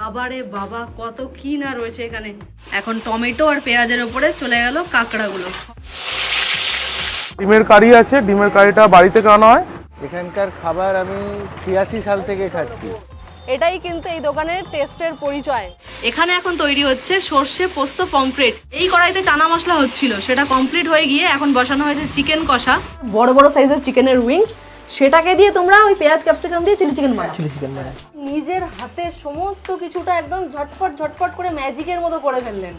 বাবারে বাবা, কত কি না রয়েছে এখানে। এখন টমেটো আর পেঁয়াজের উপরে চলে গেল কাঁকড়াগুলো। ডিমের কারি আছে, ডিমের কারিটা বাড়ি থেকে আনা হয়। এখানকার খাবার আমি 86 সাল থেকে খাচ্ছি। এটাই কিন্তু এই দোকানের টেস্টের পরিচয়। এখানে এখন তৈরি হচ্ছে সর্ষে পোস্ত পমফ্রেট। এই কড়াইতে চানা মশলা হচ্ছিল, সেটা কমপ্লিট হয়ে গিয়ে এখন বসানো হয়েছে চিকেন কষা, বড় বড় সাইজের চিকেনের উইংস। সেটাকে দিয়ে তোমরা ওই পেঁয়াজ ক্যাপসিকাম দিয়ে চিলি চিকেন বানাও। নিজের হাতে সমস্ত কিছুটা একদম ঝটপট ঝটপট করে ম্যাজিকের মতো করে ফেললেন।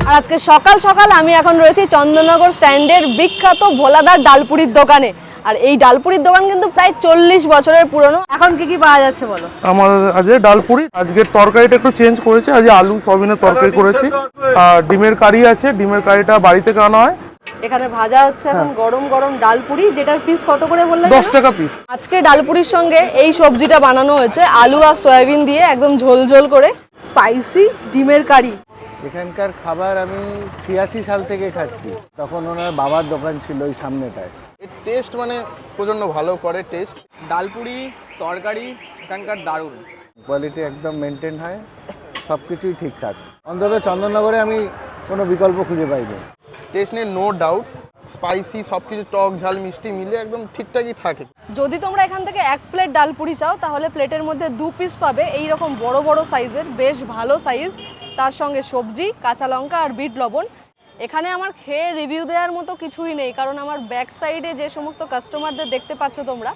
আর আজকে সকাল সকাল আমি এখন রয়েছি চন্দননগর স্ট্যান্ডের বিখ্যাত ভোলাদার ডালপুরির দোকানে। আর এই ডালপুরির দোকান কিন্তু প্রায় 40 বছরের পুরনো। এখন কি কি পাওয়া যাচ্ছে বলো? আমার আজকে ডালপুরি, আজকের তরকারিটা একটু চেঞ্জ করেছে, আজকে আলু সয়াবিনের তরকারি করেছি। আর ডিমের কারি আছে, ডিমের কারিটা বাড়ি থেকে আনা হয়। এখানে ভাজা হচ্ছে এখন গরম গরম ডালপুরি, যেটার পিস কত করে বললেন? 10 টাকা পিস। আজকে ডালপুরির সঙ্গে এই সবজিটা বানানো হয়েছে আলু আর সয়াবিন দিয়ে, একদম ঝোল ঝোল করে স্পাইসি ডিমের কারি। এখানকার খাবার আমি 86 সাল থেকে খাচ্ছি, তখন ওনার বাবার দোকান ছিল ওই সামনেটায়। এর টেস্ট মানে প্রচণ্ড ভালো করে টেস্ট। ডালপুরি তরকারি এখানকার দারুণ, কোয়ালিটি একদম মেনটেন হয়, সব কিছুই ঠিকঠাক। অন্তত চন্দননগরে আমি কোনো বিকল্প খুঁজে পাইনি। টেস্ট নিয়ে নো ডাউট, স্পাইসি সব কিছু টক ঝাল মিষ্টি মিলে একদম ঠিকঠাকই থাকে। যদি তোমরা এখান থেকে 1 প্লেট ডালপুরি চাও তাহলে প্লেটের মধ্যে 2 পিস পাবে এই রকম বড় বড় সাইজের, বেশ ভালো সাইজ। তার সঙ্গে সবজি, কাঁচা লঙ্কা আর বিট লবণ। এখানে আমার খেয়ে রিভিউ দেওয়ার মতো কিছুই নেই, কারণ আমার ব্যাক সাইডে যে সমস্ত কাস্টমারদের দেখতে পাচ্ছ তোমরা,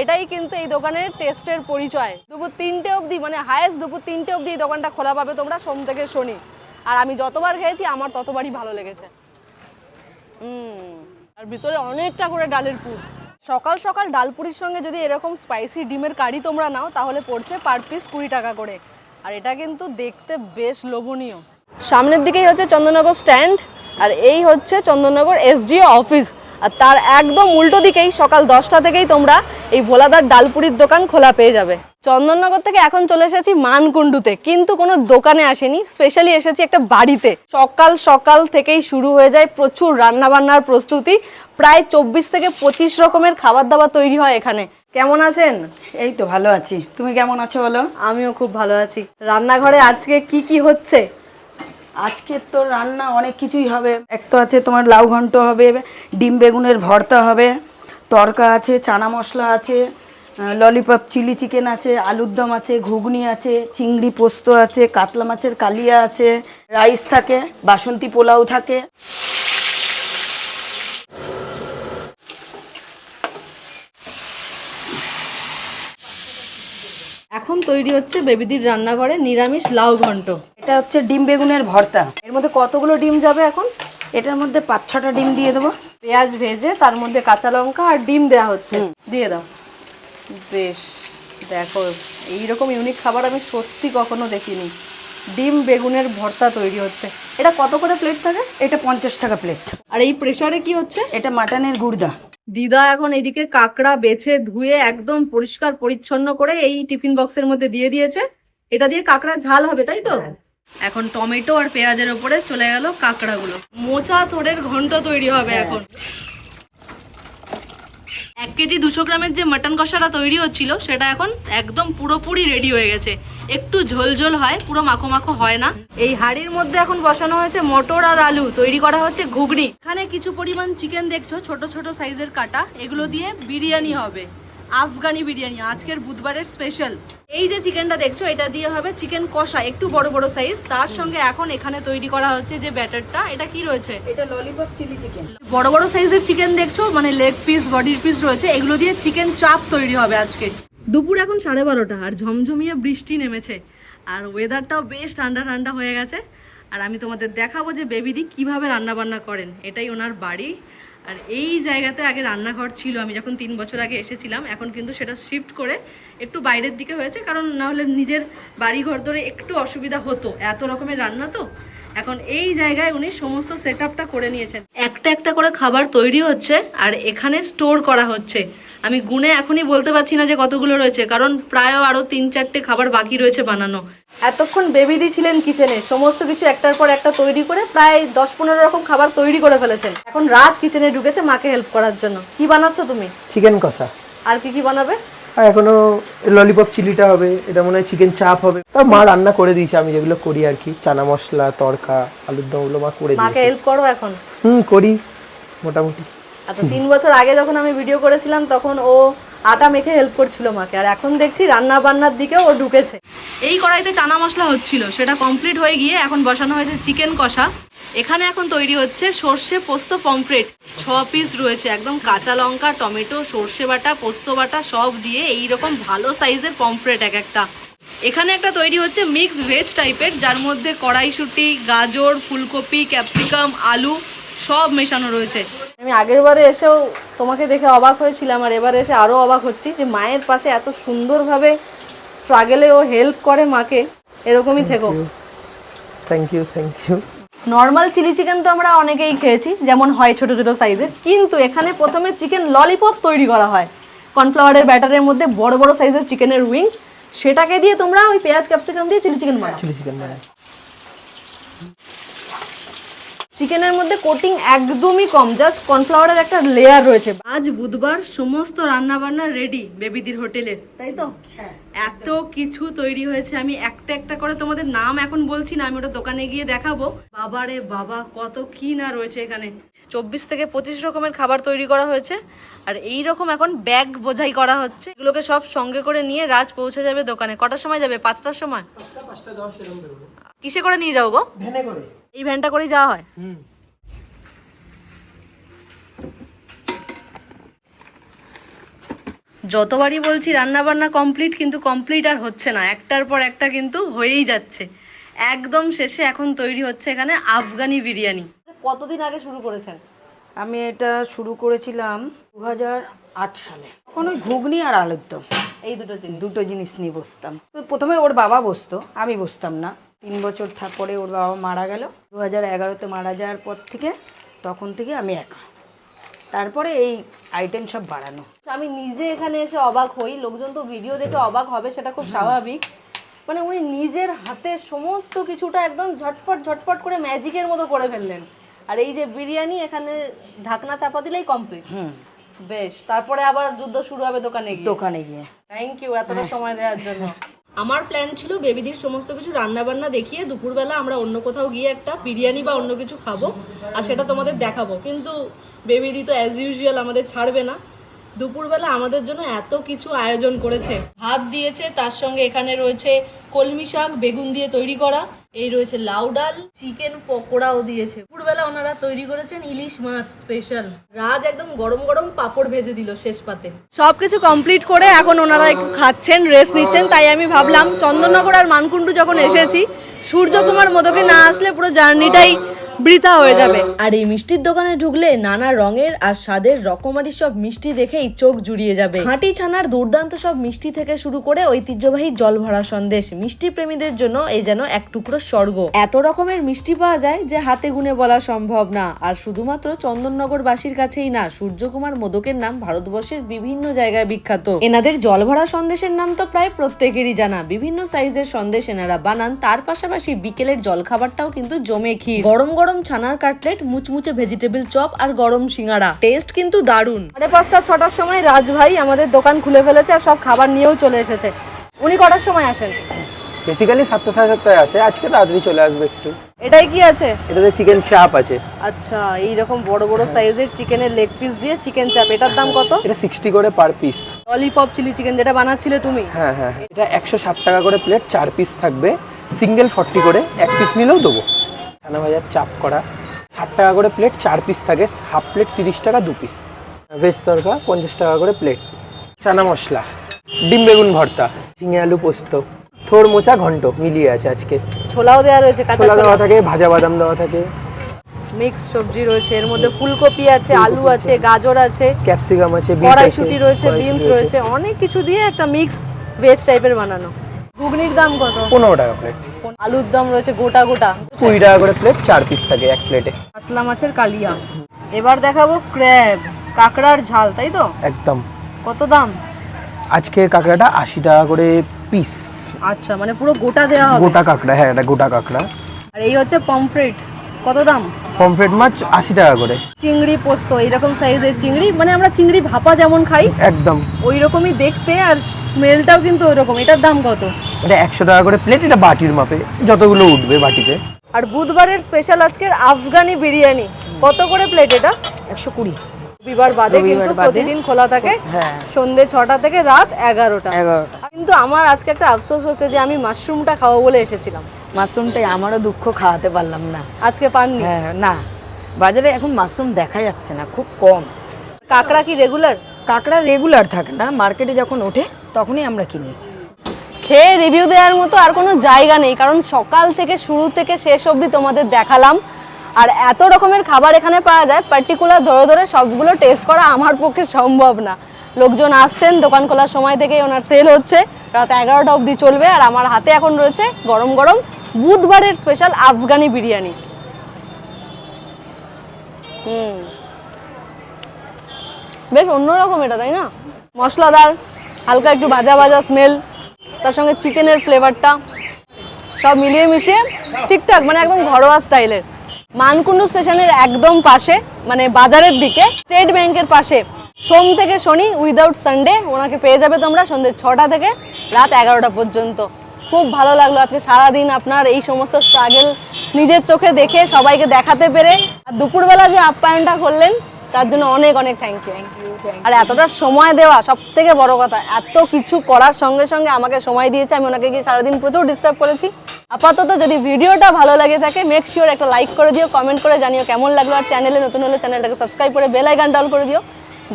এটাই কিন্তু এই দোকানের টেস্টের পরিচয়। দুপুর 3টে অবধি, মানে হায়েস্ট দুপুর 3টে অবধি এই দোকানটা খোলা পাবে তোমরা, সোম থেকে শনি। আর আমি যতবার খেয়েছি আমার ততবারই ভালো লেগেছে। আর ভিতরে অনেকটা করে ডালের পুর। সকাল সকাল ডালপুরির সঙ্গে যদি এরকম স্পাইসি ডিমের কারি তোমরা নাও তাহলে পড়ছে পার পিস 20 টাকা করে। আর এটা কিন্তু দেখতে বেশ লোভনীয়। সামনের দিকেই হচ্ছে চন্দননগর স্ট্যান্ড, আর এই হচ্ছে চন্দননগর এসডিও অফিস। আর তার একদম উল্টো দিকেই সকাল 10টা থেকেই তোমরা এই ভোলাদার ডালপুরির দোকান খোলা পেয়ে যাবে। চন্দননগর থেকে এখন চলে এসেছি মানকুণ্ডুতে, কিন্তু কোনো দোকানে আসেনি, স্পেশালি এসেছি একটা বাড়িতে। সকাল সকাল থেকেই শুরু হয়ে যায় প্রচুর রান্নাবান্নার প্রস্তুতি। প্রায় 24 থেকে 25 রকমের খাবার দাবার তৈরি হয় এখানে। কেমন আছেন? এই তো ভালো আছি, তুমি কেমন আছো বলো? আমিও খুব ভালো আছি। রান্নাঘরে আজকে কি কি হচ্ছে? আজকে তো রান্না অনেক কিছুই হবে। এক তো আছে তোমার লাউ ঘন্ট হবে, ডিম বেগুনের ভর্তা হবে, তরকা আছে, চানা মশলা আছে, ললিপপ চিলি চিকেন আছে, আলুর দম আছে, ঘুগনি আছে, চিংড়ি পোস্ত আছে, কাতলা মাছের কালিয়া আছে, রাইস থাকে, বাসন্তী পোলাও থাকে। এখন তৈরি হচ্ছে বেবিদির রান্নাঘরে নিরামিষ লাউ ঘন্ট। এটা হচ্ছে ডিম বেগুনের ভর্তা। এর মধ্যে কতগুলো ডিম যাবে এখন? এটার মধ্যে 5-6টা ডিম দিয়ে দেবো। পেঁয়াজ ভেজে তার মধ্যে কাঁচা লঙ্কা আর ডিম দেওয়া হচ্ছে, দিয়ে দাও। বেশ, দেখো এইরকম ইউনিক খাবার আমি সত্যি কখনো দেখিনি। ডিম বেগুনের ভর্তা তৈরি হচ্ছে। এটা কত করে প্লেট থাকে? এটা 50 টাকা প্লেট। আর এই প্রেসারে কি হচ্ছে? এটা মাটনের গুর্দা। দিদা এখন এইদিকে কাঁকড়া বেছে ধুয়ে একদম পরিষ্কার পরিচ্ছন্ন করে এই টিফিন বক্সের মধ্যে দিয়ে দিয়েছে। এটা দিয়ে কাঁকড়া ঝাল হবে, তাই তো? এখন টমেটো আর পেঁয়াজের উপরে চলে গেল কাঁকড়াগুলো। মোচা থোড়ের ঘন্ট তৈরি হবে এখন। 1 কেজি 200 গ্রামের যে মাটন কষাটা তৈরি হচ্ছিল সেটা এখন একদম পুরোপুরি রেডি হয়ে গেছে। একটু ঝোল ঝোল হয়, পুরো মাখো মাখো হয় না। এই হাঁড়ির মধ্যে এখন বসানো হয়েছে মটর আর আলু, তৈরি করা হচ্ছে ঘুগনি। এখানে কিছু পরিমাণ চিকেন দেখছো, ছোট ছোট সাইজের কাটা, এগুলো দিয়ে বিরিয়ানি হবে, আফগানি বিরিয়ানি, আজকের বুধবারের স্পেশাল। এই যে চিকেনটা দেখছো এটা দিয়ে হবে চিকেন কষা, একটু বড় বড় সাইজ। তার সঙ্গে এখন এখানে তৈরি করা হচ্ছে যে ব্যাটারটা, এটা কি রয়েছে? এটা ললিপপ চিলি চিকেন। বড় বড় সাইজের চিকেন দেখছো, মানে লেগ পিস, বডির পিস রয়েছে, এগুলো দিয়ে চিকেন চাপ তৈরি হবে আজকে। দুপুর এখন 12:30 আর ঝমঝমিয়ে বৃষ্টি নেমেছে, আর ওয়েদারটাও বেশ ঠান্ডা ঠান্ডা হয়ে গেছে। আর আমি তোমাদের দেখাবো যে বেবিদি কিভাবে রান্না বান্না করেন। এটাই ওনার বাড়ি। আর এই জায়গাতে আগে রান্নাঘর ছিল, আমি যখন 3 বছর আগে এসেছিলাম। এখন কিন্তু সেটা শিফট করে একটু বাইরের দিকে হয়েছে, কারণ না হলে নিজের বাড়ি ঘর ধরে একটু অসুবিধা হতো, এত রকমের রান্না তো। এখন এই জায়গায় উনি সমস্ত সেটআপটা করে নিয়েছেন। একটা একটা করে খাবার তৈরি হচ্ছে আর এখানে স্টোর করা হচ্ছে। আমি গুনে এখনই বলতে পারছি না যে কতগুলো রয়েছে, কারণ প্রায় আরো 3-4টে খাবার বাকি রয়েছে বানানো। এতক্ষণ বেবিদি ছিলেন কিচেনে, সমস্ত কিছু একটার পর একটা তৈরি করে প্রায় 10-15 রকম খাবার তৈরি করে ফেলেছেন। এখন রাজ কিচেনে ঢুকেছে মাকে হেল্প করার জন্য। কি বানাচ্ছো তুমি? চিকেন কষা। আর কি কি বানাবে? আর এখনো ললিপপ চিলিটা হবে, এটা মনে হয় চিকেন চাপ হবে। তা মা রান্না করে দিয়েছে, আমি যেগুলো করি আর কি, চানা মশলা, তড়কা, আলুর দম, ওগুলো মা করে মাকে দিয়েছে। হেল্প করো এখন? করি মোটামুটি। আচ্ছা, 3 বছর আগে যখন আমি ভিডিও করেছিলাম তখন ও আটা মেখে হেল্প করছিল মাকে, আর এখন দেখছি রান্না বান্নার দিকেও ও ঢুকেছে। এই কড়াইতে চানা মশলা হচ্ছিল, সেটা কমপ্লিট হয়ে গিয়ে এখন বসানো হয়েছে চিকেন কষা। এখানে এখন তৈরি হচ্ছে সর্ষে পোস্ত পমফ্রেট। 6 পিস রয়েছে, একদম কাঁচা লঙ্কা, টমেটো, সর্ষে বাটা, পোস্ত বাটা সব দিয়ে এইরকম ভালো সাইজের পমফ্রেট এক একটা। এখানে একটা তৈরি হচ্ছে মিক্স ভেজ টাইপের, যার মধ্যে কড়াইশুঁটি, গাজর, ফুলকপি, ক্যাপসিকাম, আলু সব মেশানো রয়েছে। আমি আগের বারে এসেও তোমাকে দেখে অবাক হয়েছিলাম, আর এবারে এসে আরও অবাক হচ্ছি যে মায়ের পাশে এত সুন্দরভাবে স্ট্রাগলে ও হেল্প করে মাকে। এরকমই থেকো। Thank you. Normal chilli chicken তো আমরা অনেকেই খেয়েছি, যেমন হয় ছোট ছোট সাইজের, কিন্তু এখানে প্রথমে চিকেন ললিপপ তৈরি করা হয় কর্নফ্লাওয়ারের ব্যাটারের মধ্যে, বড় বড় সাইজের চিকেনের উইংস, সেটাকে দিয়ে তোমরা ওই পেঁয়াজ ক্যাপসিকাম দিয়ে চিলি চিকেন বানাও। চিকেনের মধ্যে কোটিং একদমই কম, জাস্ট কর্নফ্লাওয়ারের একটা লেয়ার রয়েছে। আজ বুধবার, সমস্ত রান্না বান্না রেডি বেবিদির হোটেলে, তাই তো? এত কিছু তৈরি হয়েছে, আমি একটা একটা করে তোমাদের নাম এখন বলছি না, আমি ওটা দোকানে গিয়ে দেখাবো। বাবারে বাবা, কত কি না রয়েছে এখানে। 24 থেকে 25 রকমের খাবার তৈরি করা হয়েছে, আর এই রকম এখন ব্যাগ বোঝাই করা হচ্ছে। এগুলোকে সব সঙ্গে করে নিয়ে রাজ পৌঁছে যাবে দোকানে। কটার সময় যাবে? 5টার সময়? 5:10 এরকম বেরোবো। কিসে করে নিয়ে যাবো গো? ভ্যানে করে। এই ভ্যানটা করেই যাওয়া হয়? যতবারই বলছি রান্না বান্না কমপ্লিট, কিন্তু কমপ্লিট আর হচ্ছে না, একটার পর একটা কিন্তু হয়েই যাচ্ছে। একদম শেষে এখন তৈরি হচ্ছে এখানে আফগানি বিরিয়ানি। কতদিন আগে শুরু করেছেন? আমি এটা শুরু করেছিলাম 2008 সালে। তখন ওই ঘুগনি আর আলুর দম, এই দুটো জিনিস নিয়ে বসতাম। তো প্রথমে ওর বাবা বসতো, আমি বসতাম না। 3 বছর পরে ওর বাবা মারা গেল, 2011-তে মারা যাওয়ার পর থেকে তখন থেকে আমি একা। তারপরে এই আইটেম সব বাড়ানো। আমি নিজে এখানে এসে অবাক হই, লোকজন তো ভিডিও দেখে অবাক হবে, সেটা খুব স্বাভাবিক। মানে উনি নিজের হাতে সমস্ত কিছুটা একদম ঝটপট করে ম্যাজিকের মতো করে ফেললেন। আর এই যে বিরিয়ানি, এখানে ঢাকনা চাপা দিলেই কমপ্লিট। বেশ, তারপরে আবার যুদ্ধ শুরু হবে দোকানে গিয়ে। থ্যাংক ইউ এতটা সময় দেওয়ার জন্য। আমার প্ল্যান ছিল বেবিদির সমস্ত কিছু রান্না বান্না দেখিয়ে দুপুরবেলা আমরা অন্য কোথাও গিয়ে একটা বিরিয়ানি বা অন্য কিছু খাবো, আর সেটা তোমাদের দেখাবো। কিন্তু বেবিদি তো অ্যাজ ইউজুয়াল আমাদের ছাড়বে না। দুপুরবেলা আমাদের জন্য এত কিছু আয়োজন করেছে। ভাত দিয়েছে, তার সঙ্গে এখানে রয়েছে কলমি শাক বেগুন দিয়ে তৈরি করা, এই রয়েছে লাউ ডাল, চিকেন পকোড়াও দিয়েছে। দুপুরবেলা ওনারা তৈরি করেছেন ইলিশ মাছ স্পেশাল। রাজ একদম গরম গরম পাপড় ভেজে দিল শেষ পাতে। সবকিছু কমপ্লিট করে এখন ওনারা একটু খাচ্ছেন, রেস্ট নিচ্ছেন। তাই আমি ভাবলাম চন্দননগর আর মানকুণ্ডু যখন এসেছি, সূর্যকুমার মোদকে না আসলে পুরো জার্নিটাই বৃথা হয়ে যাবে। আর এই মিষ্টির দোকানে ঢুকলে নানা রঙের আর স্বাদের রকমারি সব মিষ্টি দেখেই চোখ জুড়িয়ে যাবে। খাঁটি ছানার দুর্দান্ত সব মিষ্টি থেকে শুরু করে ঐতিহ্যবাহী জল ভরা সন্দেশ, মিষ্টি প্রেমীদের জন্য এই যেন এক টুকরো স্বর্গ। এত রকমের মিষ্টি পাওয়া যায় যে হাতে গুনে বলা সম্ভব না। আর শুধুমাত্র চন্দননগরবাসীর কাছেই না, সূর্যকুমার মোদকের নাম ভারতবর্ষের বিভিন্ন জায়গায় বিখ্যাত। এনাদের জল ভরা সন্দেশের নাম তো প্রায় প্রত্যেকেরই জানা। বিভিন্ন সাইজের সন্দেশ এনারা বানান, তার পাশাপাশি বিকেলের জলখাবারটাও কিন্তু জমে ক্ষীর, গরম গরম ছানার কাটলেট, মুচমুচে ভেজিটেবল চপ আর গরম সিঙ্গারা। টেস্ট কিন্তু দারুণ। 5:30-6টার সময় রাজ ভাই আমাদের দোকান খুলে ফেলেছে আর সব খাবার নিয়েও চলে এসেছে। উনি কটার সময় আসেন? বেসিক্যালি 7:30 আসে, আজকে তাড়াতাড়ি চলে আসবে একটু। এটাই কি আছে? এটাতে চিকেন চাপ আছে। আচ্ছা, এইরকম বড় বড় সাইজের চিকেনের লেগ পিস দিয়ে চিকেন চাপ, এটার দাম কত? এটা 60 করে per piece. Lollipop chilli chicken যেটা বানাচ্ছিলে তুমি? হ্যাঁ, এটা 160 টাকা করে প্লেট, 4 পিস থাকবে। সিঙ্গেল 40 করে, 1 পিস নিলেও দেবো। ছানা ভাজার চাপ করা 60 টাকা করে প্লেট, 4 পিস থাকে। হাফ প্লেট 30 টাকা 2 পিস। ভেজ তরকা 50 টাকা করে প্লেট। চানা মশলা, ডিম বেগুন ভর্তা, ঝিঙে আলু পোস্ত, থোড় মোচা ঘন্ট মিলিয়ে আছে আজকে। ছোলাও দেওয়া রয়েছে, ছোলা দেওয়া থাকে, ভাজা বাদাম দেওয়া থাকে, মিক্স সবজি রয়েছে, এর মধ্যে ফুলকপি আছে, আলু আছে, গাজর আছে, ক্যাপসিকাম আছে, কড়াইশুঁটি রয়েছে, বিনস রয়েছে, অনেক কিছু দিয়ে একটা মিক্স ভেজ টাইপের বানানো। ঘুগনির দাম কত? 15 টাকা প্লেট। আলুর দম রয়েছে গোটা 20 টাকা করে প্লেট, 4 পিস থাকে এক প্লেটে। কাতলা মাছের কালিয়া। এবার দেখাবো ক্র্যাব, কাঁকড়ার ঝাল, তাই তো? একদম। কত দাম? আজকের কাঁকড়াটা 80 টাকা করে পিস। আচ্ছা, মানে পুরো গোটা দেওয়া হবে? গোটা কাঁকড়া, হ্যাঁ, এটা গোটা কাঁকড়া। আর এই হচ্ছে পমফ্রেট, কত দাম? পমফ্রেট মাছ 80 টাকা করে। চিংড়ি পোস্ত এরকম সাইজের চিংড়ি, মানে আমরা চিংড়ি ভাপা যেমন খাই একদম ওই রকমই দেখতে, আর স্মেলটাও কিন্তু ওইরকম। এটার দাম কত? এটা 100 টাকা করে প্লেট, এটা বাটির মাপে যতগুলো উঠবে বাটিতে। আর বুধবারের স্পেশাল আজকের আফগানি বিরিয়ানি কত করে প্লেট? এটা 120। রবিবার বাদে কিন্তু প্রতিদিন খোলা থাকে, হ্যাঁ। সন্ধ্যে 6টা থেকে রাত 11টা। 11টা। কিন্তু আমার আজকে একটা আফসোস হচ্ছে যে আমি মাশরুমটা খাবো বলে এসেছিলাম, মাশরুমটাই আমারও দুঃখ, খাওয়াতে পারলাম না। আজকে পাননি? হ্যাঁ, না বাজারে এখন মাশরুম দেখা যাচ্ছে না, খুব কম। কাঁকড়া কি রেগুলার? কাঁকড়া রেগুলার থাকে না, মার্কেটে যখন ওঠে তখনই আমরা কিনি। খেয়ে রিভিউ দেওয়ার মতো আর কোনো জায়গা নেই, কারণ সকাল থেকে শুরু থেকে শেষ অবধি তোমাদের দেখালাম। আর এত রকমের খাবার এখানে পাওয়া যায়, পার্টিকুলার ধরে ধরে সবগুলো টেস্ট করা আমার পক্ষে সম্ভব না। লোকজন আসছেন, দোকান খোলার সময় থেকেই ওনার সেল হচ্ছে, রাত 11টা অবধি চলবে। আর আমার হাতে এখন রয়েছে গরম গরম বুধবারের স্পেশাল আফগানি বিরিয়ানি। বেশ অন্যরকম এটা, তাই না? মশলাদার, হালকা একটু ভাজা ভাজা স্মেল, তার সঙ্গে চিকেনের ফ্লেভারটা, সব মিলিয়ে মিশিয়ে ঠিকঠাক, মানে একদম ঘরোয়া স্টাইলের। মানকুণ্ডু স্টেশনের একদম পাশে, মানে বাজারের দিকে, স্টেট ব্যাংকের পাশে, সোম থেকে শনি উইদাউট সানডে ওনাকে পেয়ে যাবে তোমরা সন্ধ্যে 6টা থেকে রাত 11টা পর্যন্ত। খুব ভালো লাগলো আজকে সারাদিন আপনার এই সমস্ত স্ট্রাগল নিজের চোখে দেখে, সবাইকে দেখাতে পেরে। আর দুপুরবেলা যে আপ্যায়নটা করলেন তার জন্য অনেক অনেক থ্যাংক ইউ। আর এতটা সময় দেওয়া সব থেকে বড় কথা, এত কিছু করার সঙ্গে সঙ্গে আমাকে সময় দিয়েছে। আমি ওনাকে গিয়ে সারাদিন প্রচুর ডিস্টার্ব করেছি। আপাতত যদি ভিডিওটা ভালো লাগে থাকে, মেক শিওর একটা লাইক করে দিও, কমেন্ট করে জানিও কেমন লাগলো। আর চ্যানেলে নতুন হলে চ্যানেলটাকে সাবস্ক্রাইব করে বেল আইকনটা অল করে দিও।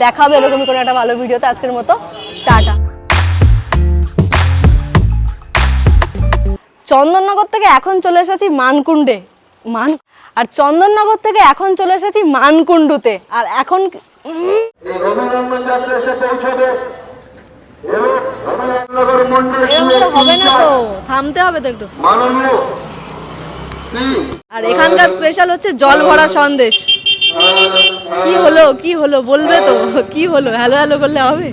দেখা হবে এরকমই কোনো একটা ভালো ভিডিওতে। আজকের মতো টাটা। চন্দননগর থেকে এখন চলে এসেছি মানকুণ্ডে, আর চন্দননগর থেকে এখন চলে এসেছি মানকুণ্ডুতে। আর এখন এরকম হবে না তো, থামতে হবে তো একটু। আর এখানকার স্পেশাল হচ্ছে জল ভরা সন্দেশ। কি হলো বলবে তো, কি হলো? হ্যালো হ্যালো করলে হবে?